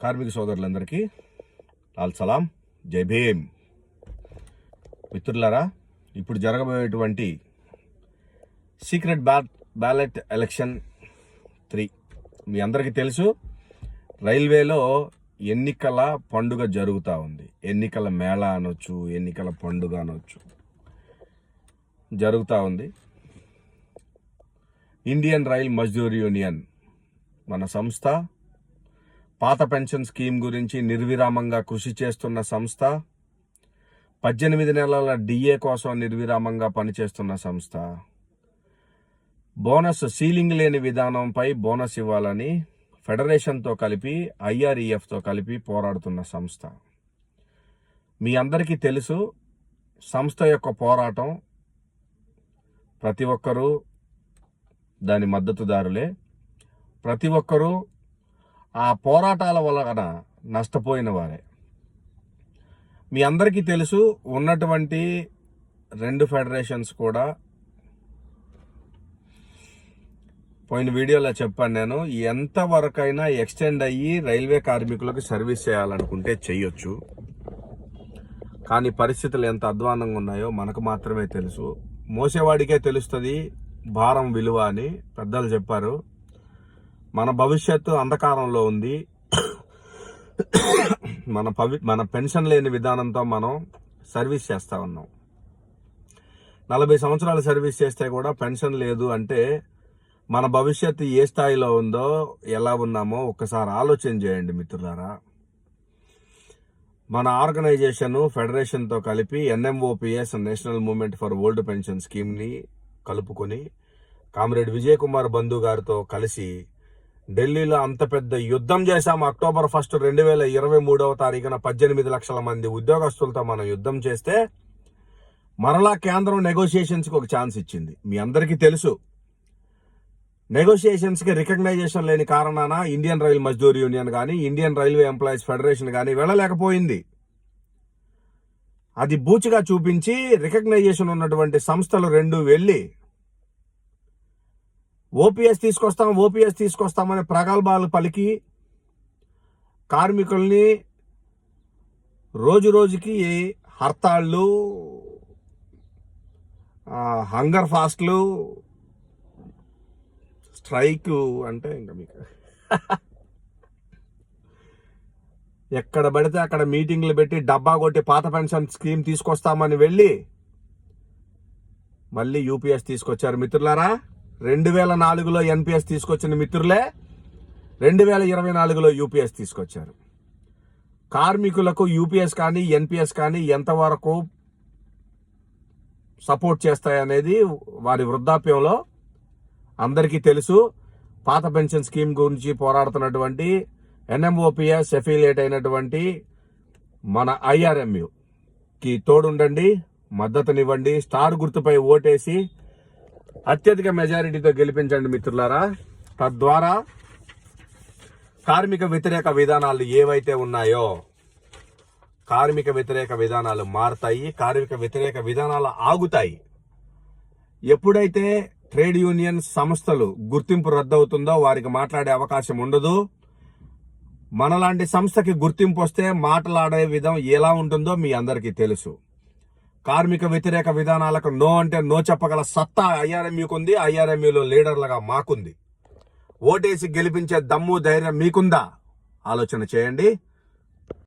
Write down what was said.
కార్మిక సోదరులందరికీ లాల్ సలాం, జై భీమ్. మిత్రులారా, ఇప్పుడు జరగబోయేటువంటి సీక్రెట్ బ్యాలెట్ ఎలక్షన్ 3 మీ అందరికీ తెలుసు. రైల్వేలో ఎన్నికల పండుగ జరుగుతూ ఉంది. ఎన్నికల మేళ అనొచ్చు, ఎన్నికల పండుగ అనొచ్చు, జరుగుతూ ఉంది. ఇండియన్ రైల్ మజ్దూర్ యూనియన్ మన సంస్థ, పాత పెన్షన్ స్కీమ్ గురించి నిర్విరామంగా కృషి చేస్తున్న సంస్థ, 18 నెలల డిఏ కోసం నిర్విరామంగా పనిచేస్తున్న సంస్థ, బోనస్ సీలింగ్ లేని విధానంపై బోనస్ ఇవ్వాలని ఫెడరేషన్తో కలిపి IREFతో కలిపి పోరాడుతున్న సంస్థ. మీ అందరికీ తెలుసు, సంస్థ యొక్క పోరాటం ప్రతి ఒక్కరూ దాని మద్దతుదారులే. ప్రతి ఒక్కరూ ఆ పోరాటాల వలన నష్టపోయిన వారే. మీ అందరికీ తెలుసు, ఉన్నటువంటి 2 ఫెడరేషన్స్ కూడా పోయిన వీడియోలో చెప్పాను నేను, ఎంతవరకైనా ఎక్స్టెండ్ అయ్యి రైల్వే కార్మికులకు సర్వీస్ చేయాలనుకుంటే చెయ్యొచ్చు. కానీ పరిస్థితులు ఎంత అధ్వానంగా ఉన్నాయో మనకు మాత్రమే తెలుసు. మోసేవాడికే తెలుస్తుంది భారం విలువ అని పెద్దలు చెప్పారు. మన భవిష్యత్తు అంధకారంలో ఉంది. మన పెన్షన్ లేని విధానంతో మనం సర్వీస్ చేస్తూ ఉన్నాం. 40 సంవత్సరాలు సర్వీస్ చేస్తే కూడా పెన్షన్ లేదు అంటే మన భవిష్యత్తు ఏ స్థాయిలో ఉందో, ఎలా ఉన్నామో ఒక్కసారి ఆలోచన చేయండి మిత్రులారా. మన ఆర్గనైజేషన్ ఫెడరేషన్తో కలిపి NMOPS national movement for old pension స్కీమ్ని కలుపుకొని కామ్రేడ్ విజయ్ కుమార్ బంధు గారితో కలిసి ఢిల్లీలో అంత పెద్ద యుద్ధం చేశాము. అక్టోబర్ 1, 2023వ తారీఖున 18 లక్షల మంది ఉద్యోగస్తులతో మనం యుద్ధం చేస్తే మరలా కేంద్రం నెగోషియేషన్స్కి ఒక ఛాన్స్ ఇచ్చింది. మీ అందరికీ తెలుసు, నెగోషియేషన్స్కి రికగ్నైజేషన్ లేని కారణాన ఇండియన్ రైల్ మజ్దూర్ యూనియన్ కానీ, ఇండియన్ రైల్వే ఎంప్లాయీస్ ఫెడరేషన్ కానీ వెళ్ళలేకపోయింది. అది బూచిగా చూపించి రికగ్నైజేషన్ ఉన్నటువంటి సంస్థలు 2 వెళ్ళి ఓపీఎస్ తీసుకొస్తామని ప్రగల్భాలు పలికి కార్మికుల్ని రోజుకి హర్తాళ్ళు, హంగర్ ఫాస్ట్లు, స్ట్రైక్ అంటే ఇంకా మీకు ఎక్కడ పడితే అక్కడ మీటింగ్లు పెట్టి డబ్బా కొట్టి పాత పెన్షన్ స్కీమ్ తీసుకొస్తామని వెళ్ళి మళ్ళీ యూపీఎస్ తీసుకొచ్చారు. మిత్రులారా, 2004లో NPS తీసుకొచ్చిన మిత్రులే 2024లో యూపీఎస్ తీసుకొచ్చారు. కార్మికులకు యూపీఎస్ కానీ NPS కానీ ఎంతవరకు సపోర్ట్ చేస్తాయనేది వారి వృద్ధాప్యంలో అందరికీ తెలుసు. పాత పెన్షన్ స్కీమ్ గురించి పోరాడుతున్నటువంటి NMOPS అఫిలియేట్ అయినటువంటి మన IRMUకి తోడుండండి, మద్దతునివ్వండి. స్టార్ గుర్తుపై ఓటేసి అత్యధిక మెజారిటీతో గెలిపించండి మిత్రులారా. తద్వారా కార్మిక వ్యతిరేక విధానాలు ఏవైతే ఉన్నాయో కార్మిక వ్యతిరేక విధానాలు మారుతాయి, కార్మిక వ్యతిరేక విధానాలు ఆగుతాయి. ఎప్పుడైతే ట్రేడ్ యూనియన్ సంస్థలు గుర్తింపు రద్దవుతుందో వారికి మాట్లాడే అవకాశం ఉండదు. మనలాంటి సంస్థకి గుర్తింపు వస్తే మాట్లాడే విధం ఎలా ఉంటుందో మీ అందరికీ తెలుసు. కార్మిక వ్యతిరేక విధానాలకు నో అంటే నో చెప్పగల సత్తా IRMUకు ఉంది. IRMUలో లీడర్లుగా మాకుంది. ఓటేసి గెలిపించే దమ్ము ధైర్యం మీకుందా? ఆలోచన చేయండి.